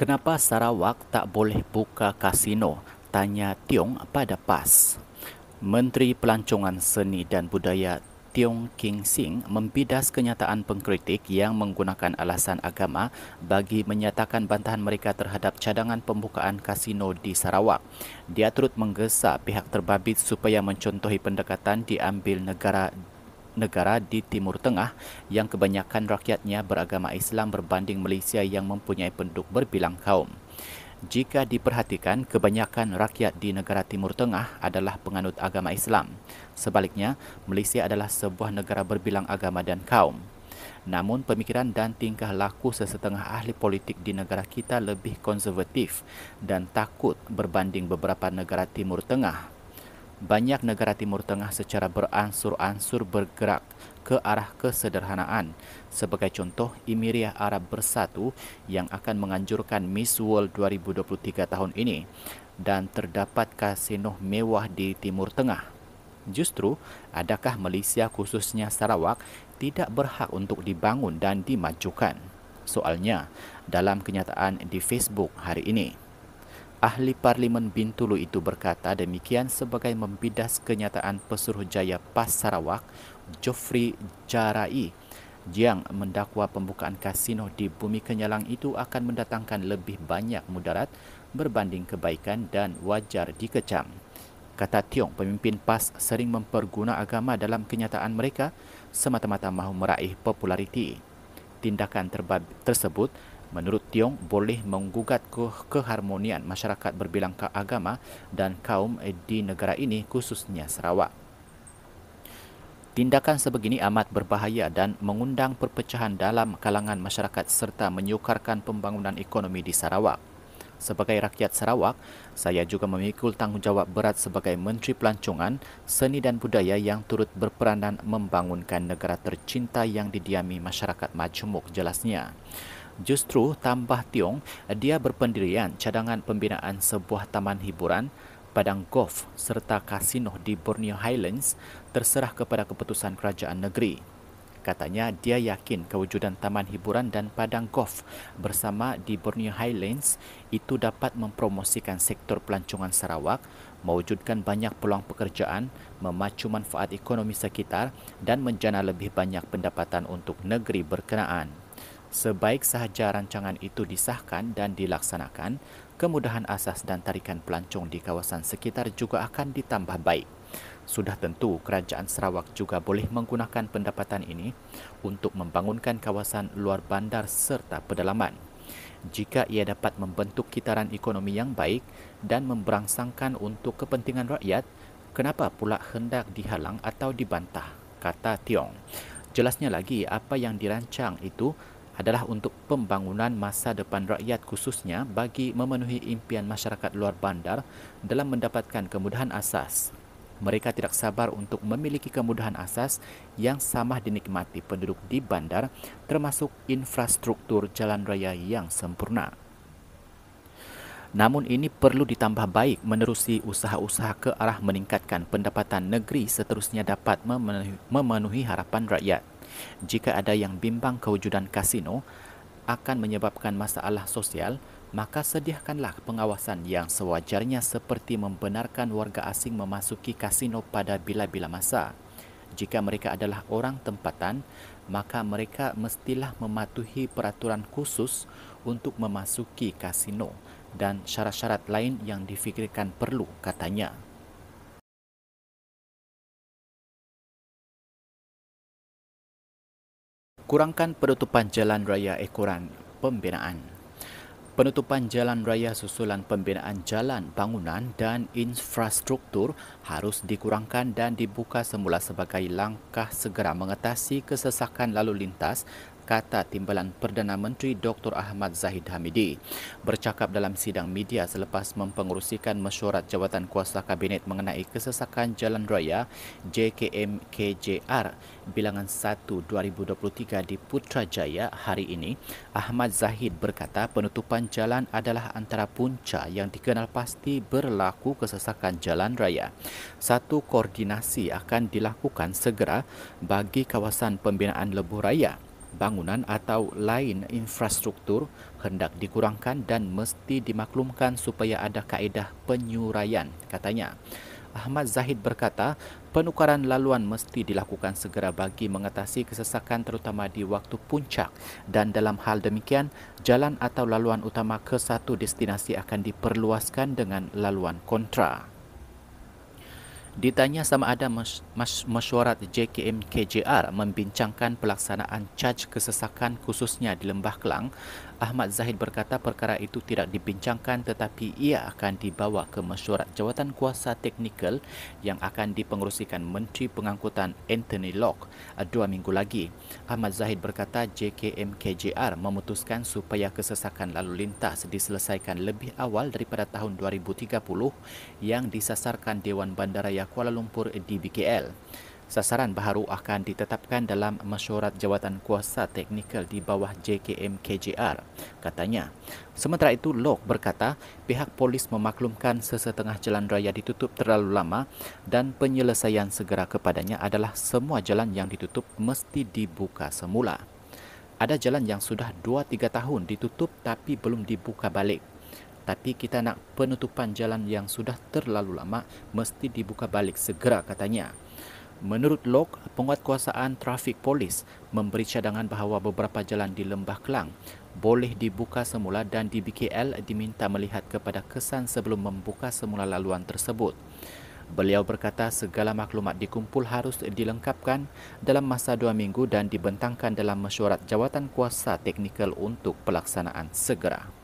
Kenapa Sarawak tak boleh buka kasino? Tanya Tiong pada PAS. Menteri Pelancongan Seni dan Budaya Tiong King Sing membidas kenyataan pengkritik yang menggunakan alasan agama bagi menyatakan bantahan mereka terhadap cadangan pembukaan kasino di Sarawak. Dia turut menggesa pihak terbabit supaya mencontohi pendekatan diambil negara di Timur Tengah yang kebanyakan rakyatnya beragama Islam berbanding Malaysia yang mempunyai penduduk berbilang kaum. Jika diperhatikan, kebanyakan rakyat di negara Timur Tengah adalah penganut agama Islam. Sebaliknya, Malaysia adalah sebuah negara berbilang agama dan kaum. Namun, pemikiran dan tingkah laku sesetengah ahli politik di negara kita lebih konservatif dan takut berbanding beberapa negara Timur Tengah. Banyak negara Timur Tengah secara beransur-ansur bergerak ke arah kesederhanaan. Sebagai contoh, Emiria Arab Bersatu yang akan menganjurkan Miss World 2023 tahun ini dan terdapat kasino mewah di Timur Tengah. Justru, adakah Malaysia khususnya Sarawak tidak berhak untuk dibangun dan dimajukan? Soalnya, dalam kenyataan di Facebook hari ini. Ahli Parlimen Bintulu itu berkata demikian sebagai membidas kenyataan Pesuruhjaya PAS Sarawak, Geoffrey Jarai, yang mendakwa pembukaan kasino di Bumi Kenyalang itu akan mendatangkan lebih banyak mudarat berbanding kebaikan dan wajar dikecam. Kata Tiong, pemimpin PAS sering memperguna agama dalam kenyataan mereka semata-mata mahu meraih populariti. Tindakan tersebut menurut Tiong boleh menggugat keharmonian masyarakat berbilang agama dan kaum di negara ini khususnya Sarawak. Tindakan sebegini amat berbahaya dan mengundang perpecahan dalam kalangan masyarakat serta menyukarkan pembangunan ekonomi di Sarawak. Sebagai rakyat Sarawak, saya juga memikul tanggungjawab berat sebagai Menteri Pelancongan, Seni dan Budaya yang turut berperanan membangunkan negara tercinta yang didiami masyarakat majmuk, jelasnya. Justru, tambah Tiong, dia berpendirian cadangan pembinaan sebuah taman hiburan, padang golf serta kasino di Borneo Highlands terserah kepada keputusan kerajaan negeri. Katanya dia yakin kewujudan taman hiburan dan padang golf bersama di Borneo Highlands itu dapat mempromosikan sektor pelancongan Sarawak, mewujudkan banyak peluang pekerjaan, memacu manfaat ekonomi sekitar dan menjana lebih banyak pendapatan untuk negeri berkenaan. Sebaik sahaja rancangan itu disahkan dan dilaksanakan, kemudahan asas dan tarikan pelancong di kawasan sekitar juga akan ditambah baik. Sudah tentu kerajaan Sarawak juga boleh menggunakan pendapatan ini untuk membangunkan kawasan luar bandar serta pedalaman. Jika ia dapat membentuk kitaran ekonomi yang baik dan memberangsangkan untuk kepentingan rakyat, kenapa pula hendak dihalang atau dibantah? Kata Tiong. Jelasnya lagi, apa yang dirancang itu adalah untuk pembangunan masa depan rakyat khususnya bagi memenuhi impian masyarakat luar bandar dalam mendapatkan kemudahan asas. Mereka tidak sabar untuk memiliki kemudahan asas yang sama dinikmati penduduk di bandar, termasuk infrastruktur jalan raya yang sempurna. Namun ini perlu ditambah baik menerusi usaha-usaha ke arah meningkatkan pendapatan negeri seterusnya dapat memenuhi harapan rakyat. Jika ada yang bimbang kewujudan kasino akan menyebabkan masalah sosial, maka sediakanlah pengawasan yang sewajarnya seperti membenarkan warga asing memasuki kasino pada bila-bila masa. Jika mereka adalah orang tempatan, maka mereka mestilah mematuhi peraturan khusus untuk memasuki kasino dan syarat-syarat lain yang difikirkan perlu, katanya. Kurangkan penutupan jalan raya ekoran pembinaan. Penutupan jalan raya susulan pembinaan jalan, bangunan dan infrastruktur harus dikurangkan dan dibuka semula sebagai langkah segera mengatasi kesesakan lalu lintas, kata Timbalan Perdana Menteri Dr. Ahmad Zahid Hamidi bercakap dalam sidang media selepas mempengerusikan mesyuarat Jawatan Kuasa Kabinet mengenai kesesakan jalan raya JKM-KJR bilangan 1 2023 di Putrajaya hari ini. Ahmad Zahid berkata penutupan jalan adalah antara punca yang dikenal pasti berlaku kesesakan jalan raya. Satu koordinasi akan dilakukan segera bagi kawasan pembinaan lebuh raya. bangunan atau lain infrastruktur hendak dikurangkan dan mesti dimaklumkan supaya ada kaedah penyuraian, katanya. Ahmad Zahid berkata, penukaran laluan mesti dilakukan segera bagi mengatasi kesesakan terutama di waktu puncak dan dalam hal demikian, jalan atau laluan utama ke satu destinasi akan diperluaskan dengan laluan kontra. Ditanya sama ada mesyuarat JKM KJR membincangkan pelaksanaan caj kesesakan khususnya di Lembah Kelang, Ahmad Zahid berkata perkara itu tidak dibincangkan tetapi ia akan dibawa ke mesyuarat jawatankuasa teknikal yang akan dipengerusikan Menteri Pengangkutan Anthony Locke 2 minggu lagi. Ahmad Zahid berkata JKM KJR memutuskan supaya kesesakan lalu lintas diselesaikan lebih awal daripada tahun 2030 yang disasarkan Dewan Bandaraya Kuala Lumpur di BKL. Sasaran baharu akan ditetapkan dalam mesyuarat jawatankuasa teknikal di bawah JKM KJR, katanya. Sementara itu, Locke berkata pihak polis memaklumkan sesetengah jalan raya ditutup terlalu lama dan penyelesaian segera kepadanya adalah semua jalan yang ditutup mesti dibuka semula. Ada jalan yang sudah 2-3 tahun ditutup tapi belum dibuka balik. Tapi kita nak penutupan jalan yang sudah terlalu lama mesti dibuka balik segera, katanya. Menurut Locke, penguatkuasaan trafik polis memberi cadangan bahawa beberapa jalan di Lembah Kelang boleh dibuka semula dan di BKL diminta melihat kepada kesan sebelum membuka semula laluan tersebut. Beliau berkata segala maklumat dikumpul harus dilengkapkan dalam masa 2 minggu dan dibentangkan dalam mesyuarat jawatankuasa teknikal untuk pelaksanaan segera.